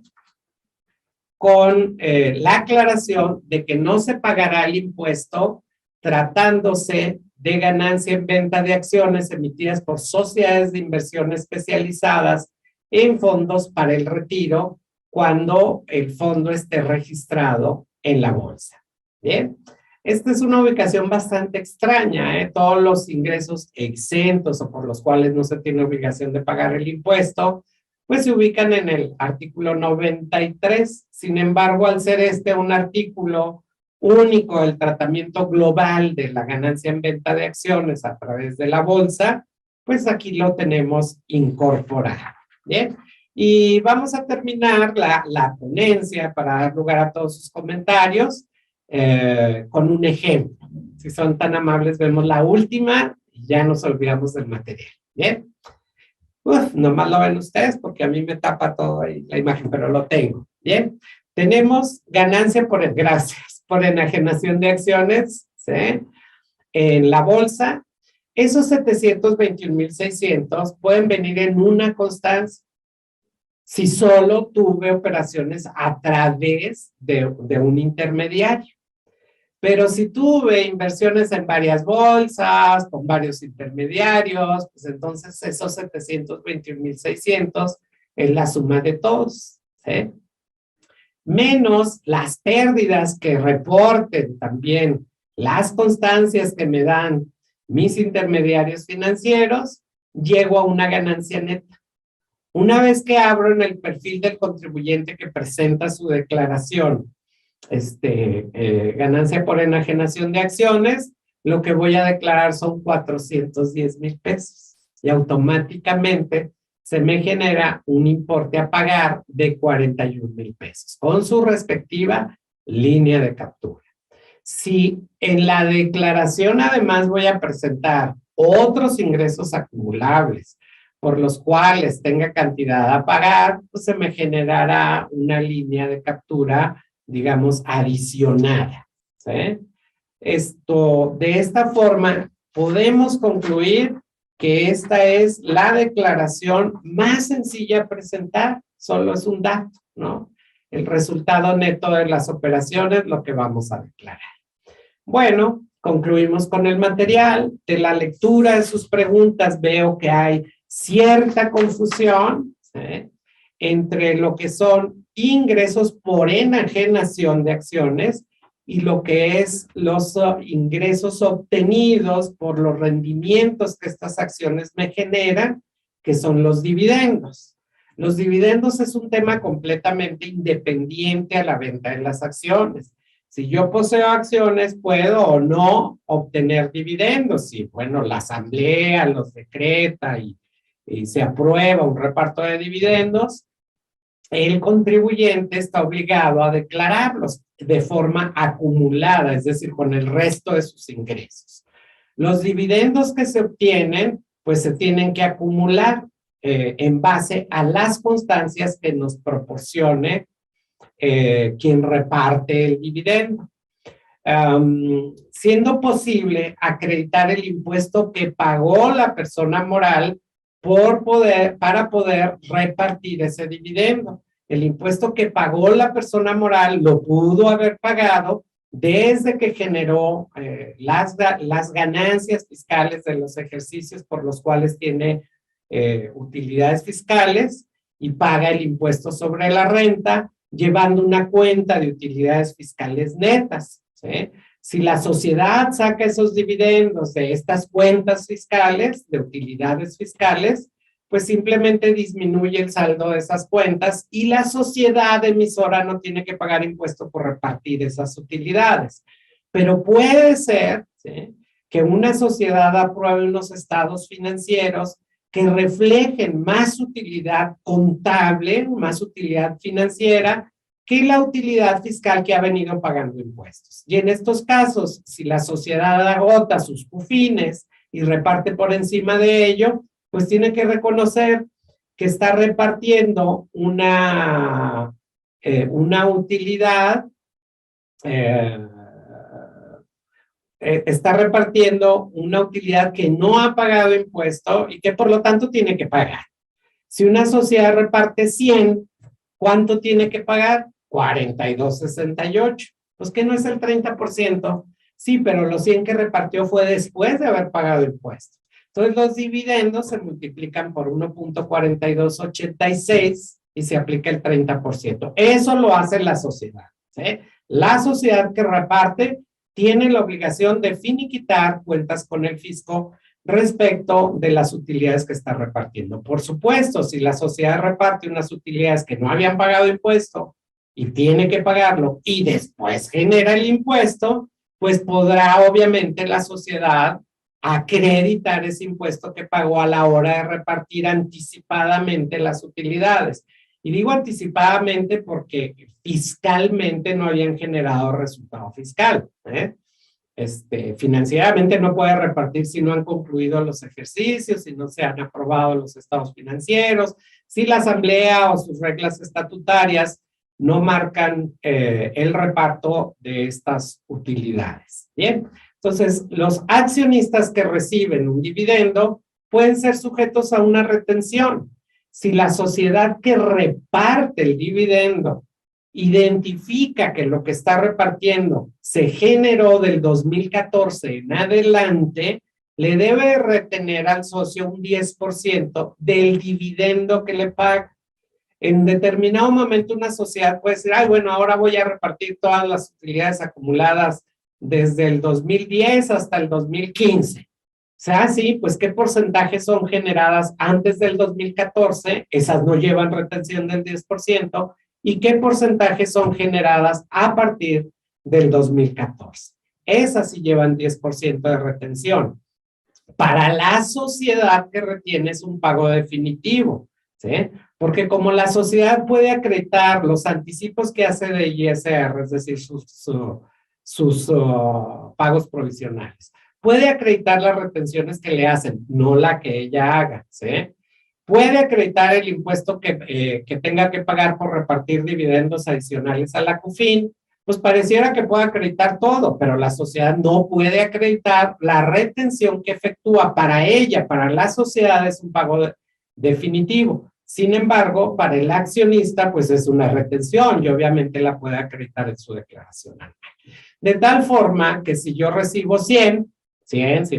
Speaker 4: con la aclaración de que no se pagará el impuesto tratándose de ganancia en venta de acciones emitidas por sociedades de inversión especializadas en fondos para el retiro cuando el fondo esté registrado en la bolsa. Bien, esta es una ubicación bastante extraña, ¿eh? Todos los ingresos exentos o por los cuales no se tiene obligación de pagar el impuesto, pues se ubican en el artículo 93. Sin embargo, al ser este un artículo único del tratamiento global de la ganancia en venta de acciones a través de la bolsa, pues aquí lo tenemos incorporado. Bien, y vamos a terminar la ponencia para dar lugar a todos sus comentarios con un ejemplo. Si son tan amables, vemos la última y ya nos olvidamos del material. Bien. Nomás lo ven ustedes porque a mí me tapa todo ahí la imagen, pero lo tengo. Bien. Tenemos ganancia por enajenación de acciones, ¿sí? En la bolsa. Esos 721,600 pueden venir en una constancia si solo tuve operaciones a través de un intermediario. Pero si tuve inversiones en varias bolsas, con varios intermediarios, pues entonces esos 721,600 es la suma de todos, ¿sí? Menos las pérdidas que reporten también las constancias que me dan mis intermediarios financieros, llego a una ganancia neta. Una vez que abro en el perfil del contribuyente que presenta su declaración, ganancia por enajenación de acciones, lo que voy a declarar son 410,000 pesos. Y automáticamente se me genera un importe a pagar de 41,000 pesos, con su respectiva línea de captura. Si en la declaración además voy a presentar otros ingresos acumulables, por los cuales tenga cantidad a pagar, pues se me generará una línea de captura, digamos, adicionada, ¿sí? De esta forma, podemos concluir que esta es la declaración más sencilla a presentar, solo es un dato, ¿no? El resultado neto de las operaciones, lo que vamos a declarar. Bueno, concluimos con el material. De la lectura de sus preguntas veo que hay cierta confusión, ¿sí?, entre lo que son ingresos por enajenación de acciones y lo que es los ingresos obtenidos por los rendimientos que estas acciones me generan, que son los dividendos. Los dividendos es un tema completamente independiente a la venta de las acciones. Si yo poseo acciones, puedo o no obtener dividendos. Y bueno, la asamblea los decreta y se aprueba un reparto de dividendos, el contribuyente está obligado a declararlos de forma acumulada, es decir, con el resto de sus ingresos. Los dividendos que se obtienen, pues se tienen que acumular en base a las constancias que nos proporcione quien reparte el dividendo. Siendo posible acreditar el impuesto que pagó la persona moral para poder repartir ese dividendo. El impuesto que pagó la persona moral lo pudo haber pagado desde que generó las ganancias fiscales de los ejercicios por los cuales tiene utilidades fiscales y paga el impuesto sobre la renta, llevando una cuenta de utilidades fiscales netas, ¿sí? Si la sociedad saca esos dividendos de estas cuentas fiscales, de utilidades fiscales, pues simplemente disminuye el saldo de esas cuentas y la sociedad emisora no tiene que pagar impuesto por repartir esas utilidades. Pero puede ser, ¿sí?, que una sociedad apruebe unos estados financieros que reflejen más utilidad contable, más utilidad financiera, que la utilidad fiscal que ha venido pagando impuestos. Y en estos casos, si la sociedad agota sus cufines y reparte por encima de ello, pues tiene que reconocer que está repartiendo una utilidad, está repartiendo una utilidad que no ha pagado impuesto y que por lo tanto tiene que pagar. Si una sociedad reparte 100, ¿cuánto tiene que pagar? 42.68. Pues que no es el 30%. Sí, pero los 100 que repartió fue después de haber pagado impuestos. Entonces los dividendos se multiplican por 1.4286 y se aplica el 30%. Eso lo hace la sociedad, ¿sí? La sociedad que reparte tiene la obligación de finiquitar cuentas con el fisco respecto de las utilidades que está repartiendo. Por supuesto, si la sociedad reparte unas utilidades que no habían pagado impuesto y tiene que pagarlo y después genera el impuesto, pues podrá obviamente la sociedad acreditar ese impuesto que pagó a la hora de repartir anticipadamente las utilidades. Y digo anticipadamente porque fiscalmente no habían generado resultado fiscal, ¿eh? Financieramente no puede repartir si no han concluido los ejercicios, si no se han aprobado los estados financieros, si la asamblea o sus reglas estatutarias no marcan el reparto de estas utilidades. Bien, entonces los accionistas que reciben un dividendo pueden ser sujetos a una retención. Si la sociedad que reparte el dividendo identifica que lo que está repartiendo se generó del 2014 en adelante, le debe retener al socio un 10% del dividendo que le paga. En determinado momento una sociedad puede decir, ay, bueno, ahora voy a repartir todas las utilidades acumuladas desde el 2010 hasta el 2015. O sea, sí, pues ¿qué porcentajes son generadas antes del 2014? Esas no llevan retención del 10%. ¿Y qué porcentajes son generadas a partir del 2014? Esas sí llevan 10% de retención. Para la sociedad que retiene es un pago definitivo, ¿sí? Porque como la sociedad puede acreditar los anticipos que hace de ISR, es decir, sus pagos provisionales, puede acreditar las retenciones que le hacen, no la que ella haga, ¿sí? Puede acreditar el impuesto que tenga que pagar por repartir dividendos adicionales a la CUFIN, pues pareciera que puede acreditar todo, pero la sociedad no puede acreditar la retención que efectúa para ella, para la sociedad es un pago definitivo. Sin embargo, para el accionista, pues es una retención y obviamente la puede acreditar en su declaración anual. De tal forma que si yo recibo 100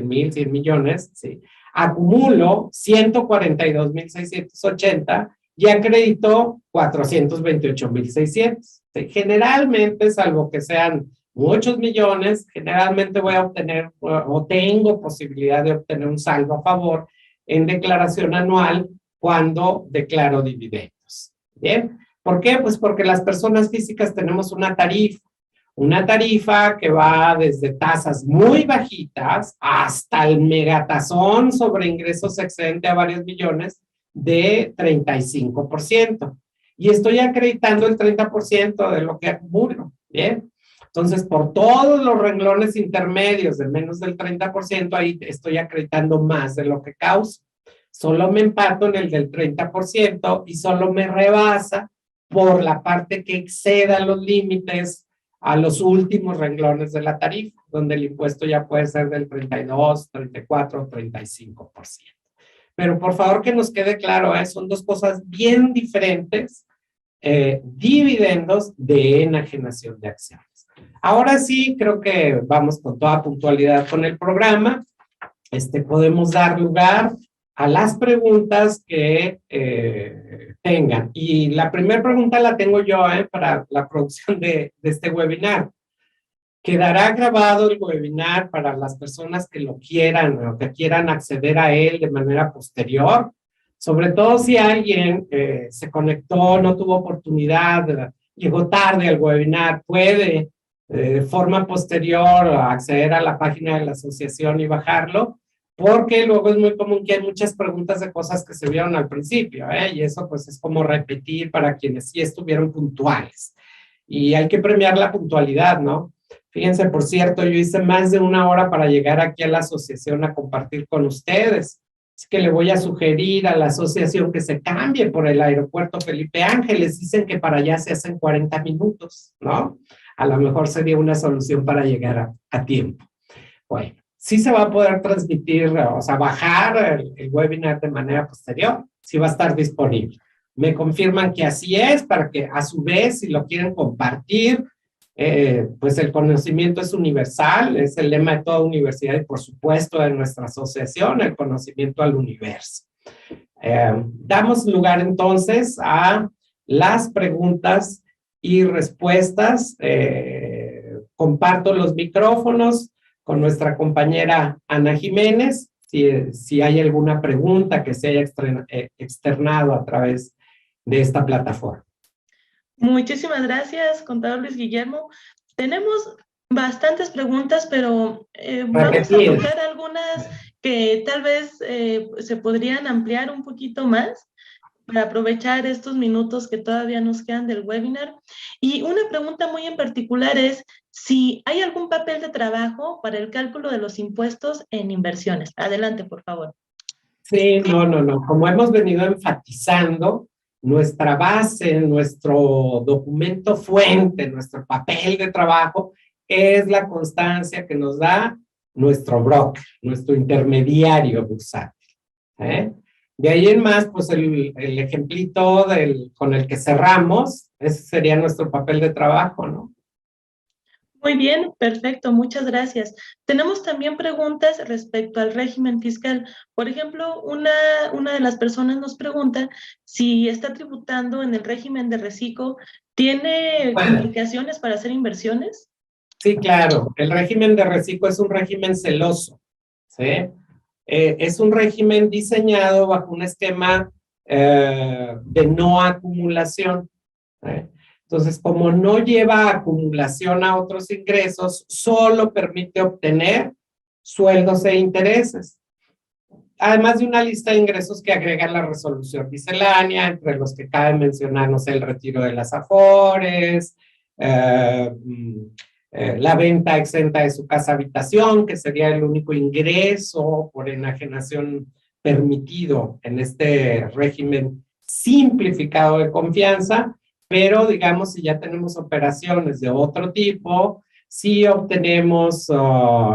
Speaker 4: mil, 100 millones, ¿sí? Acumulo 142.680 y acredito 428.600. ¿Sí? Generalmente, salvo que sean muchos millones, generalmente voy a obtener o tengo posibilidad de obtener un saldo a favor en declaración anual cuando declaro dividendos. ¿Bien? ¿Por qué? Pues porque las personas físicas tenemos una tarifa que va desde tasas muy bajitas hasta el megatazón sobre ingresos excedente a varios millones de 35%. Y estoy acreditando el 30% de lo que acumulo, ¿bien? Entonces, por todos los renglones intermedios de menos del 30%, ahí estoy acreditando más de lo que causo. Solo me empato en el del 30% y solo me rebasa por la parte que exceda los límites a los últimos renglones de la tarifa, donde el impuesto ya puede ser del 32, 34, 35%. Pero por favor que nos quede claro, son dos cosas bien diferentes, dividendos de enajenación de acciones. Ahora sí, creo que vamos con toda puntualidad con el programa. Podemos dar lugar a las preguntas que tengan. Y la primera pregunta la tengo yo para la producción de este webinar. Quedará grabado el webinar para las personas que lo quieran o que quieran acceder a él de manera posterior. Sobre todo si alguien se conectó, no tuvo oportunidad, llegó tarde al webinar, puede de forma posterior acceder a la página de la asociación y bajarlo, porque luego es muy común que hay muchas preguntas de cosas que se vieron al principio, y eso pues es como repetir para quienes sí estuvieron puntuales. Y hay que premiar la puntualidad, ¿no? Fíjense, por cierto, yo hice más de 1 hora para llegar aquí a la asociación a compartir con ustedes. Así que le voy a sugerir a la asociación que se cambie por el aeropuerto Felipe Ángeles. Dicen que para allá se hacen 40 minutos, ¿no? A lo mejor sería una solución para llegar a tiempo. Bueno, sí se va a poder transmitir, o sea, bajar el webinar de manera posterior. Sí va a estar disponible. me confirman que así es, para que a su vez, si lo quieren compartir, pues el conocimiento es universal, es el lema de toda universidad y por supuesto de nuestra asociación, el conocimiento al universo. Damos lugar entonces a las preguntas y respuestas. Comparto los micrófonos con nuestra compañera Ana Jiménez, si hay alguna pregunta que se haya externado a través de esta plataforma.
Speaker 2: Muchísimas gracias, contador Luis Guillermo. Tenemos bastantes preguntas, pero vamos a tocar algunas que tal vez se podrían ampliar un poquito más para aprovechar estos minutos que todavía nos quedan del webinar. Y una pregunta muy en particular es si hay algún papel de trabajo para el cálculo de los impuestos en inversiones. Adelante, por favor.
Speaker 4: Sí, no. Como hemos venido enfatizando, nuestra base, nuestro documento fuente, nuestro papel de trabajo es la constancia que nos da nuestro broker, nuestro intermediario bursátil. De ahí en más, pues el ejemplito con el que cerramos, ese sería nuestro papel de trabajo, ¿no?
Speaker 2: Muy bien, perfecto, muchas gracias. Tenemos también preguntas respecto al régimen fiscal. Por ejemplo, una de las personas nos pregunta si está tributando en el régimen de reciclo, ¿tiene implicaciones para hacer inversiones?
Speaker 4: Sí, claro. El régimen de reciclo es un régimen celoso, ¿sí? Es un régimen diseñado bajo un esquema de no acumulación, ¿sí? Entonces, como no lleva acumulación a otros ingresos, solo permite obtener sueldos e intereses. Además de una lista de ingresos que agrega la resolución miscelánea, entre los que cabe mencionar, no sé, el retiro de las afores, la venta exenta de su casa habitación, que sería el único ingreso por enajenación permitido en este régimen simplificado de confianza. Pero, digamos, si ya tenemos operaciones de otro tipo, si obtenemos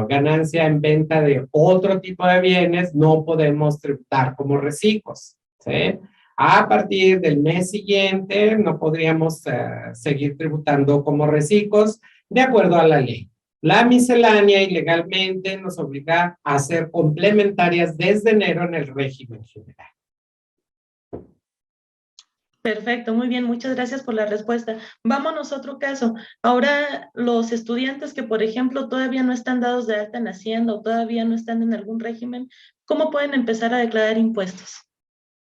Speaker 4: ganancia en venta de otro tipo de bienes, no podemos tributar como reciclos, ¿sí? A partir del mes siguiente, no podríamos seguir tributando como reciclos de acuerdo a la ley. La miscelánea ilegalmente nos obliga a ser complementarias desde enero en el régimen general.
Speaker 2: Perfecto, muy bien, muchas gracias por la respuesta. Vámonos a otro caso. Ahora, los estudiantes que, por ejemplo, todavía no están dados de alta en Hacienda o todavía no están en algún régimen, ¿cómo pueden empezar a declarar impuestos?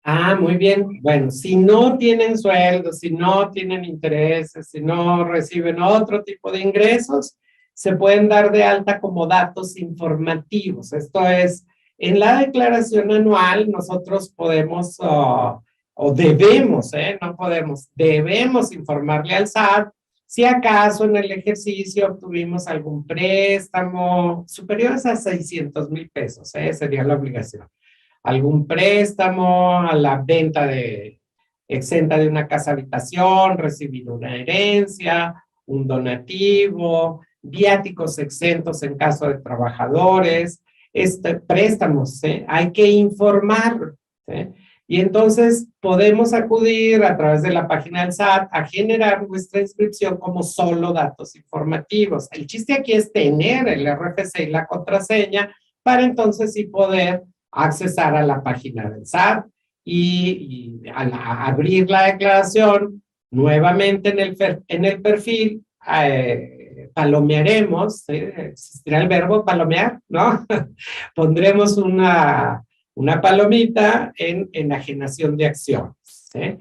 Speaker 4: Ah, muy bien. Bueno, si no tienen sueldos, si no tienen intereses, si no reciben otro tipo de ingresos, se pueden dar de alta como datos informativos. Esto es, en la declaración anual nosotros podemos... o debemos, no podemos, debemos informarle al SAT si acaso en el ejercicio obtuvimos algún préstamo superior a 600,000 pesos, sería la obligación. Algún préstamo, a la venta exenta de una casa habitación, recibir una herencia, un donativo, viáticos exentos en caso de trabajadores, préstamos, hay que informar, y entonces podemos acudir a través de la página del SAT a generar nuestra inscripción como solo datos informativos. El chiste aquí es tener el RFC y la contraseña para entonces sí poder accesar a la página del SAT y al abrir la declaración nuevamente en el perfil palomearemos, existirá el verbo palomear, ¿no? Pondremos una palomita en enajenación de acciones, ¿sí?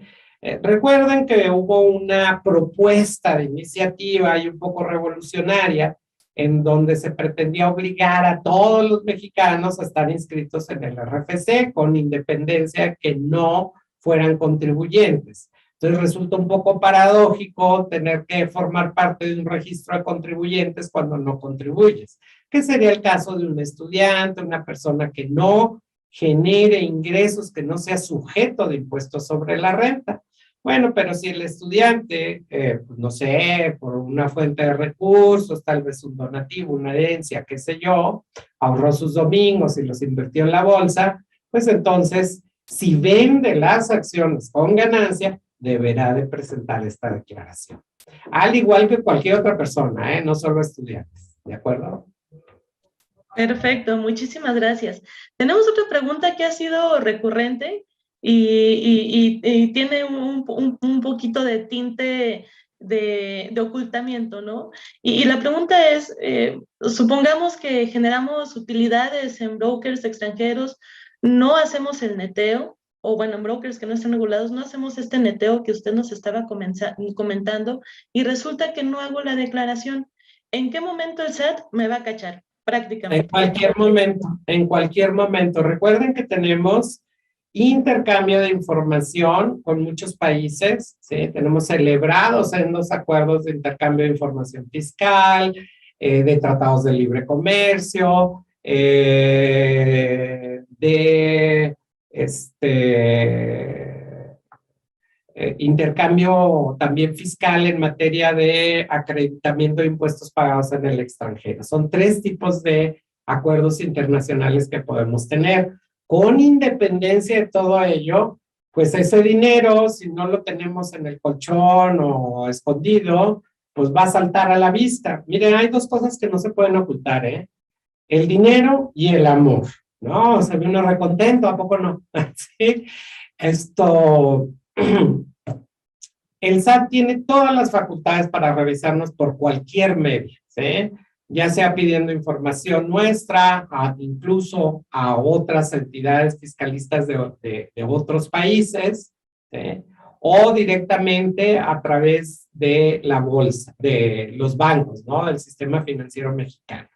Speaker 4: Recuerden que hubo una propuesta de iniciativa y un poco revolucionaria en donde se pretendía obligar a todos los mexicanos a estar inscritos en el RFC con independencia que no fueran contribuyentes. Entonces resulta un poco paradójico tener que formar parte de un registro de contribuyentes cuando no contribuyes, que sería el caso de un estudiante, una persona que no genere ingresos, que no sea sujeto de impuestos sobre la renta. Bueno, pero si el estudiante, pues no sé, por una fuente de recursos, tal vez un donativo, una herencia, qué sé yo, ahorró sus domingos y los invirtió en la bolsa, pues entonces Si vende las acciones con ganancia, deberá de presentar esta declaración. Al igual que cualquier otra persona, no solo estudiantes. ¿De acuerdo?
Speaker 2: Perfecto, muchísimas gracias. Tenemos otra pregunta que ha sido recurrente y tiene un poquito de tinte de ocultamiento, ¿no? Y la pregunta es, supongamos que generamos utilidades en brokers extranjeros, no hacemos el neteo, o bueno, en brokers que no están regulados, no hacemos este neteo que usted nos estaba comentando, y resulta que no hago la declaración. ¿En qué momento el SAT me va a cachar?
Speaker 4: En
Speaker 2: Prácticamente.
Speaker 4: cualquier momento, en cualquier momento. Recuerden que tenemos intercambio de información con muchos países, ¿sí? Tenemos celebrados en los acuerdos de intercambio de información fiscal, de tratados de libre comercio, intercambio también fiscal en materia de acreditamiento de impuestos pagados en el extranjero. Son 3 tipos de acuerdos internacionales que podemos tener. Con independencia de todo ello, pues ese dinero, si no lo tenemos en el colchón o escondido, pues va a saltar a la vista. Miren, hay 2 cosas que no se pueden ocultar, ¿eh? El dinero y el amor, ¿no? O sea, uno recontento, ¿a poco no? ¿Sí? El SAT tiene todas las facultades para revisarnos por cualquier medio, ¿sí? Ya sea pidiendo información nuestra, incluso a otras entidades fiscalistas de otros países, ¿sí? O directamente a través de la bolsa, de los bancos, ¿no? Del sistema financiero mexicano.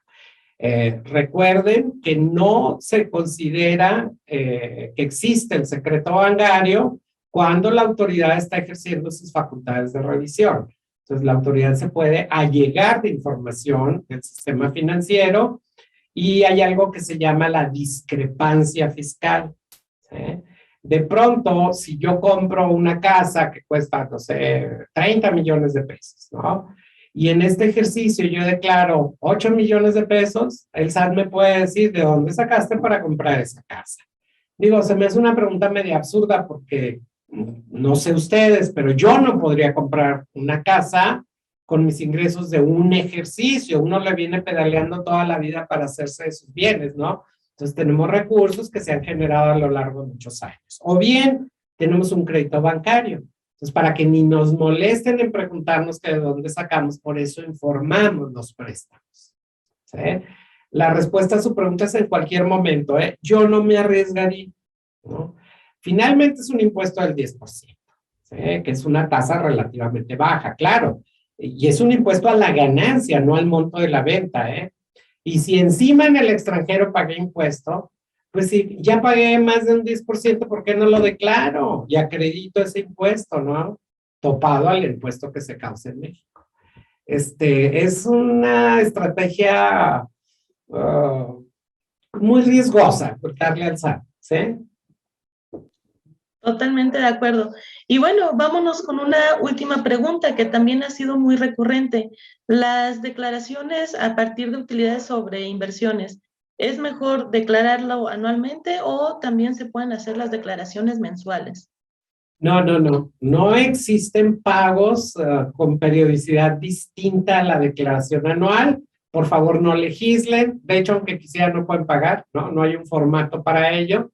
Speaker 4: Recuerden que no se considera que existe el secreto bancario cuando la autoridad está ejerciendo sus facultades de revisión. Entonces, la autoridad se puede allegar de información del sistema financiero y hay algo que se llama la discrepancia fiscal, ¿sí? De pronto, si yo compro una casa que cuesta, no sé, 30 millones de pesos, ¿no? Y en este ejercicio yo declaro 8 millones de pesos, el SAT me puede decir, ¿de dónde sacaste para comprar esa casa? Digo, se me hace una pregunta media absurda porque no sé ustedes, pero yo no podría comprar una casa con mis ingresos de un ejercicio. Uno le viene pedaleando toda la vida para hacerse de sus bienes, ¿no? Entonces tenemos recursos que se han generado a lo largo de muchos años. O bien tenemos un crédito bancario. Entonces, para que ni nos molesten en preguntarnos que de dónde sacamos, por eso informamos los préstamos, ¿sí? La respuesta a su pregunta es en cualquier momento, ¿eh? Yo no me arriesgaría, ¿no? Finalmente es un impuesto del 10%, ¿sí? Que es una tasa relativamente baja, claro. Y es un impuesto a la ganancia, no al monto de la venta, ¿eh? Y si encima en el extranjero pagué impuesto, pues si ya pagué más de un 10%, ¿por qué no lo declaro? Y acredito ese impuesto, ¿no? Topado al impuesto que se causa en México. Es una estrategia muy riesgosa, darle al SAT, ¿sí?
Speaker 2: Totalmente de acuerdo. Y bueno, vámonos con una última pregunta que también ha sido muy recurrente. Las declaraciones a partir de utilidades sobre inversiones, ¿es mejor declararlo anualmente o también se pueden hacer las declaraciones mensuales?
Speaker 4: No existen pagos con periodicidad distinta a la declaración anual. Por favor, no legislen. De hecho, aunque quisieran, no pueden pagar, ¿no? No hay un formato para ello.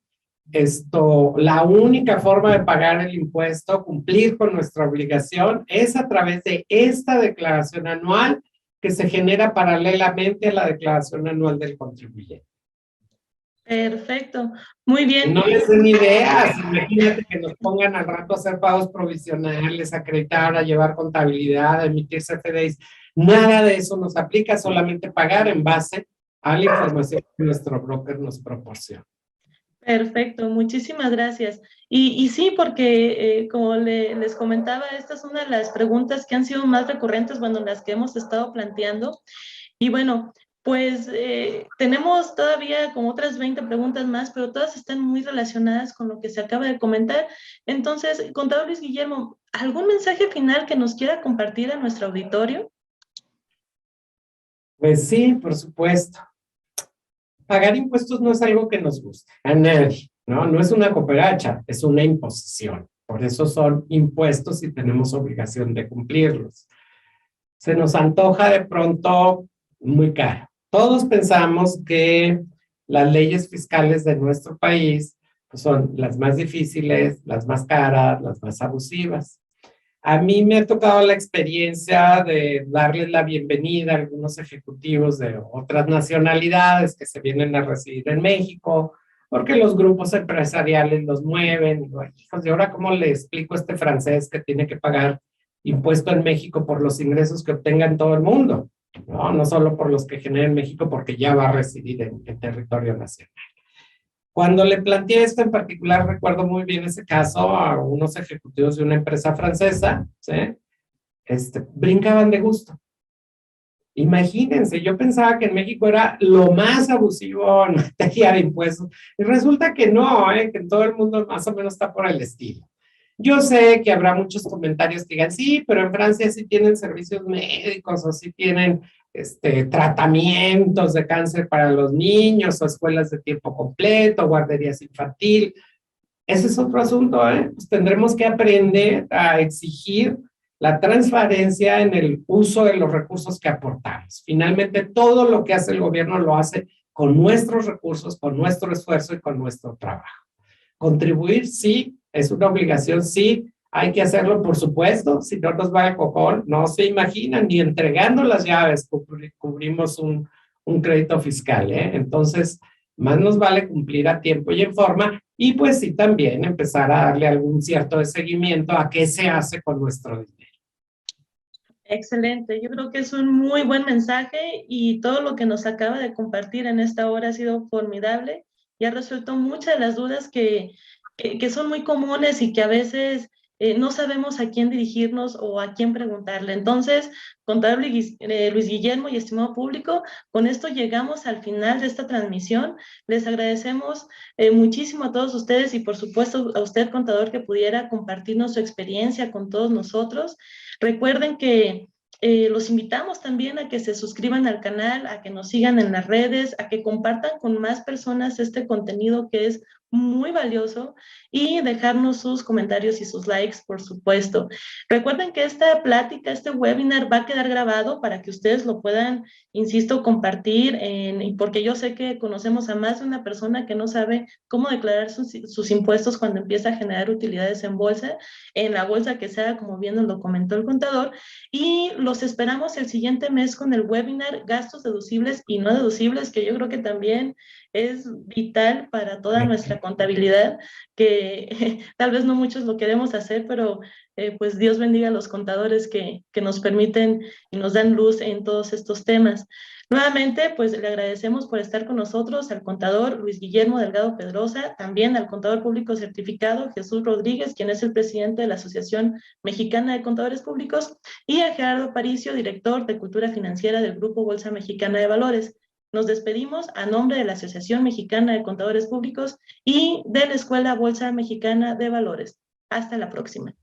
Speaker 4: La única forma de pagar el impuesto, cumplir con nuestra obligación, es a través de esta declaración anual que se genera paralelamente a la declaración anual del contribuyente.
Speaker 2: Perfecto, muy bien.
Speaker 4: No les den ideas, imagínate que nos pongan al rato a hacer pagos provisionales, a acreditar, a llevar contabilidad, a emitir CFDIs. Nada de eso nos aplica, solamente pagar en base a la información que nuestro broker nos proporciona.
Speaker 2: Perfecto, muchísimas gracias. Y sí, porque como les comentaba, esta es una de las preguntas que han sido más recurrentes, bueno, las que hemos estado planteando. Y bueno, pues tenemos todavía como otras 20 preguntas más, pero todas están muy relacionadas con lo que se acaba de comentar. Entonces, contador Luis Guillermo, ¿algún mensaje final que nos quiera compartir a nuestro auditorio?
Speaker 4: Pues sí, por supuesto. Pagar impuestos no es algo que nos guste a nadie, ¿no? No es una cooperacha, es una imposición. Por eso son impuestos y tenemos obligación de cumplirlos. Se nos antoja de pronto muy caro. Todos pensamos que las leyes fiscales de nuestro país pues, son las más difíciles, las más caras, las más abusivas. A mí me ha tocado la experiencia de darles la bienvenida a algunos ejecutivos de otras nacionalidades que se vienen a residir en México, porque los grupos empresariales los mueven. Hijos, ¿y ahora cómo le explico a este francés que tiene que pagar impuesto en México por los ingresos que obtenga en todo el mundo? No solo por los que genera en México, porque ya va a residir en territorio nacional. Cuando le planteé esto en particular, recuerdo muy bien ese caso a unos ejecutivos de una empresa francesa, ¿sí? Brincaban de gusto. Imagínense, yo pensaba que en México era lo más abusivo en materia de impuestos, y resulta que no, que en todo el mundo más o menos está por el estilo. Yo sé que habrá muchos comentarios que digan, sí, pero en Francia sí tienen servicios médicos o sí tienen tratamientos de cáncer para los niños o escuelas de tiempo completo, guarderías infantil. Ese es otro asunto, pues tendremos que aprender a exigir la transparencia en el uso de los recursos que aportamos. Finalmente, todo lo que hace el gobierno lo hace con nuestros recursos, con nuestro esfuerzo y con nuestro trabajo. Contribuir, sí, es una obligación, sí, hay que hacerlo, por supuesto, si no nos va el cojón, no se imaginan, ni entregando las llaves cubrimos un crédito fiscal, Entonces, más nos vale cumplir a tiempo y en forma, y pues sí también empezar a darle algún cierto de seguimiento a qué se hace con nuestro dinero.
Speaker 2: Excelente, yo creo que es un muy buen mensaje y todo lo que nos acaba de compartir en esta hora ha sido formidable y ha resuelto muchas de las dudas que son muy comunes y que a veces no sabemos a quién dirigirnos o a quién preguntarle. Entonces, contador Luis Guillermo y estimado público, con esto llegamos al final de esta transmisión. Les agradecemos muchísimo a todos ustedes y por supuesto a usted, contador, que pudiera compartirnos su experiencia con todos nosotros. Recuerden que los invitamos también a que se suscriban al canal, a que nos sigan en las redes, a que compartan con más personas este contenido que es muy valioso y dejarnos sus comentarios y sus likes, por supuesto. Recuerden que esta plática, este webinar va a quedar grabado para que ustedes lo puedan, insisto, compartir, porque yo sé que conocemos a más de una persona que no sabe cómo declarar sus impuestos cuando empieza a generar utilidades en la bolsa que sea, como bien nos lo comentó el contador, y los esperamos el siguiente mes con el webinar Gastos deducibles y no deducibles, que yo creo que también es vital para toda nuestra contabilidad, que tal vez no muchos lo queremos hacer, pero pues Dios bendiga a los contadores que nos permiten y nos dan luz en todos estos temas. Nuevamente, pues le agradecemos por estar con nosotros al contador Luis Guillermo Delgado Pedrosa, también al contador público certificado Jesús Rodríguez, quien es el presidente de la Asociación Mexicana de Contadores Públicos, y a Gerardo Aparicio, director de Cultura Financiera del Grupo Bolsa Mexicana de Valores. Nos despedimos a nombre de la Asociación Mexicana de Contadores Públicos y de la Escuela Bolsa Mexicana de Valores. Hasta la próxima.